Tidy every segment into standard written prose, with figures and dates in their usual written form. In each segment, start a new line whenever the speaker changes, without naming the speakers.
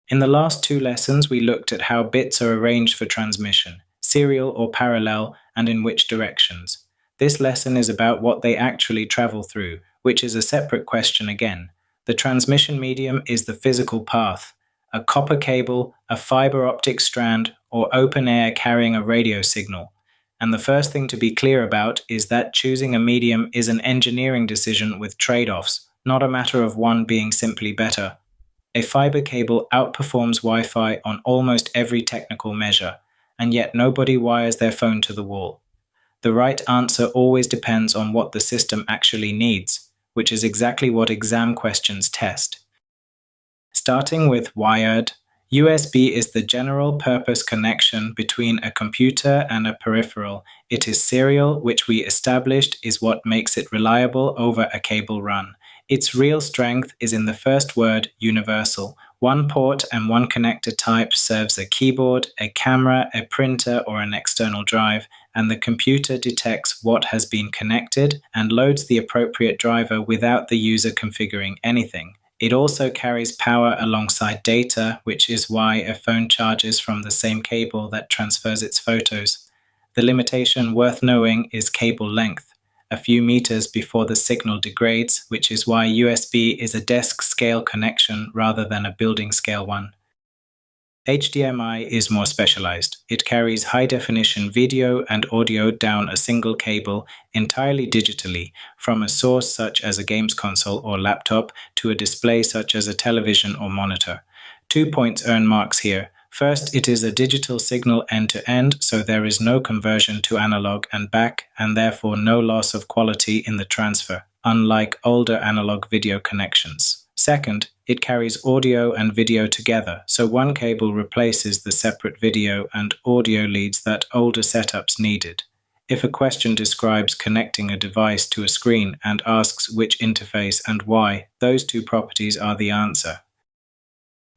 In the last two lessons, we looked at how bits are arranged for transmission, serial or parallel, and in which directions. This lesson is about what they actually travel through, which is a separate question again. The transmission medium is the physical path, a copper cable, a fiber optic strand, or open air carrying a radio signal. And the first thing to be clear about is that choosing a medium is an engineering decision with trade-offs, not a matter of one being simply better. A fiber cable outperforms Wi-Fi on almost every technical measure, and yet nobody wires their phone to the wall. The right answer always depends on what the system actually needs, which is exactly what exam questions test. Starting with wired, USB is the general purpose connection between a computer and a peripheral. It is serial, which we established is what makes it reliable over a cable run. Its real strength is in the first word, universal. One port and one connector type serves a keyboard, a camera, a printer, or an external drive, and the computer detects what has been connected and loads the appropriate driver without the user configuring anything. It also carries power alongside data, which is why a phone charges from the same cable that transfers its photos. The limitation worth knowing is cable length, a few meters before the signal degrades, which is why USB is a desk-scale connection rather than a building-scale one. HDMI is more specialized. It carries high-definition video and audio down a single cable entirely digitally, from a source such as a games console or laptop to a display such as a television or monitor. 2 points earn marks here. First, it is a digital signal end-to-end, so there is no conversion to analog and back, and therefore no loss of quality in the transfer, unlike older analog video connections. Second, it carries audio and video together, so one cable replaces the separate video and audio leads that older setups needed. If a question describes connecting a device to a screen and asks which interface and why, those two properties are the answer.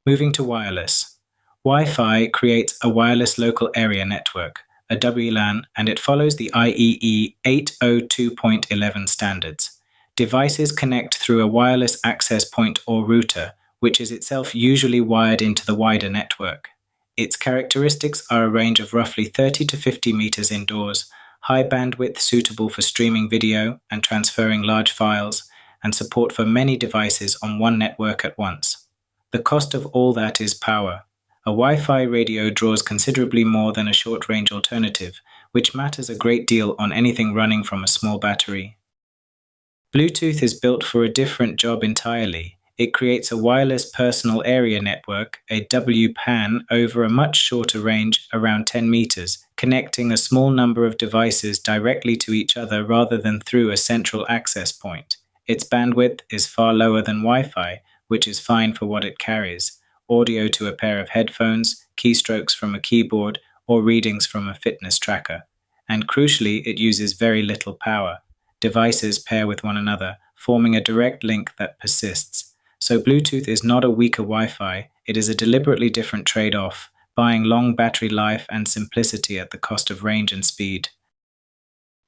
Moving to wireless. Wi-Fi creates a wireless local area network, a WLAN, and it follows the IEEE 802.11 standards. Devices connect through a wireless access point or router, which is itself usually wired into the wider network. Its characteristics are a range of roughly 30 to 50 meters indoors, high bandwidth suitable for streaming video and transferring large files, and support for many devices on one network at once. The cost of all that is power. A Wi-Fi radio draws considerably more than a short-range alternative, which matters a great deal on anything running from a small battery. Bluetooth is built for a different job entirely. It creates a wireless personal area network, a WPAN, over a much shorter range, around 10 meters, connecting a small number of devices directly to each other rather than through a central access point. Its bandwidth is far lower than Wi-Fi, which is fine for what it carries. Audio to a pair of headphones, keystrokes from a keyboard, or readings from a fitness tracker. And crucially, it uses very little power. Devices pair with one another, forming a direct link that persists. So Bluetooth is not a weaker Wi-Fi, it is a deliberately different trade-off, buying long battery life and simplicity at the cost of range and speed.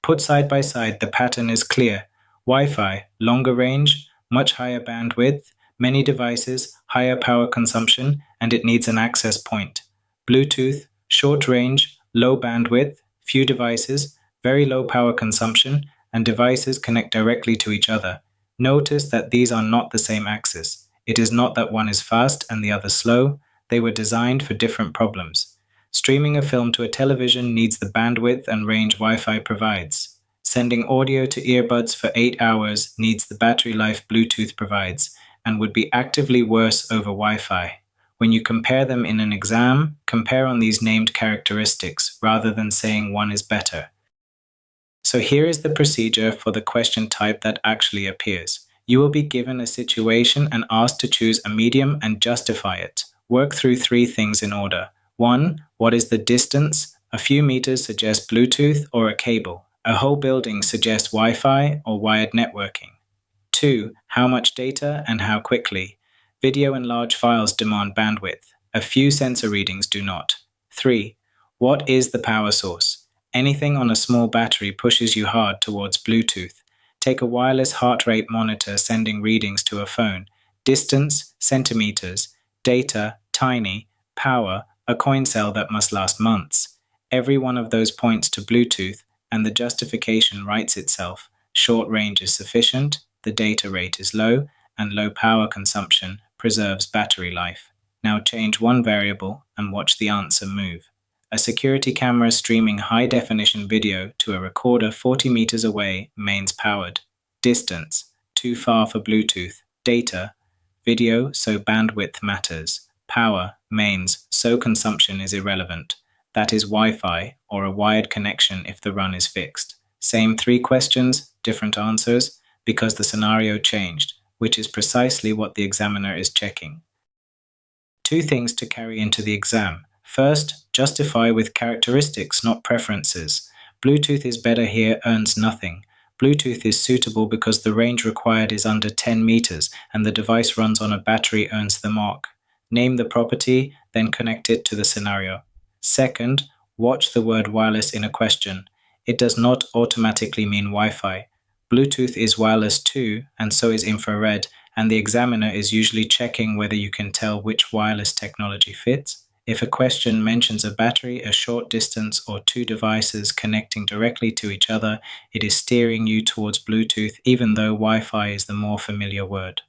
Put side by side, the pattern is clear. Wi-Fi, longer range, much higher bandwidth, many devices, higher power consumption, and it needs an access point. Bluetooth, short range, low bandwidth, few devices, very low power consumption, and devices connect directly to each other. Notice that these are not the same axis. It is not that one is fast and the other slow. They were designed for different problems. Streaming a film to a television needs the bandwidth and range Wi-Fi provides. Sending audio to earbuds for 8 hours needs the battery life Bluetooth provides, and would be actively worse over Wi-Fi. When you compare them in an exam, compare on these named characteristics rather than saying one is better. So here is the procedure for the question type that actually appears. You will be given a situation and asked to choose a medium and justify it. Work through 3 things in order. 1. What is the distance? A few meters suggests Bluetooth or a cable. A whole building suggests Wi-Fi or wired networking. 2. How much data and how quickly? Video and large files demand bandwidth. A few sensor readings do not. 3. What is the power source? Anything on a small battery pushes you hard towards Bluetooth. Take a wireless heart rate monitor sending readings to a phone. Distance, centimeters. Data, tiny, power, a coin cell that must last months. Every one of those points to Bluetooth, and the justification writes itself. Short range is sufficient, the data rate is low, and low power consumption preserves battery life. Now change one variable and watch the answer move. A security camera streaming high-definition video to a recorder 40 meters away, mains powered. Distance, too far for Bluetooth. Data, video, so bandwidth matters. Power, mains, so consumption is irrelevant. That is Wi-Fi, or a wired connection if the run is fixed. Same 3 questions, different answers, because the scenario changed, which is precisely what the examiner is checking. 2 things to carry into the exam. First, justify with characteristics, not preferences. Bluetooth is better here earns nothing. Bluetooth is suitable because the range required is under 10 meters and the device runs on a battery earns the mark. Name the property, then connect it to the scenario. Second, watch the word wireless in a question. It does not automatically mean Wi-Fi. Bluetooth is wireless too, and so is infrared, and the examiner is usually checking whether you can tell which wireless technology fits. If a question mentions a battery, a short distance, or 2 devices connecting directly to each other, it is steering you towards Bluetooth, even though Wi-Fi is the more familiar word.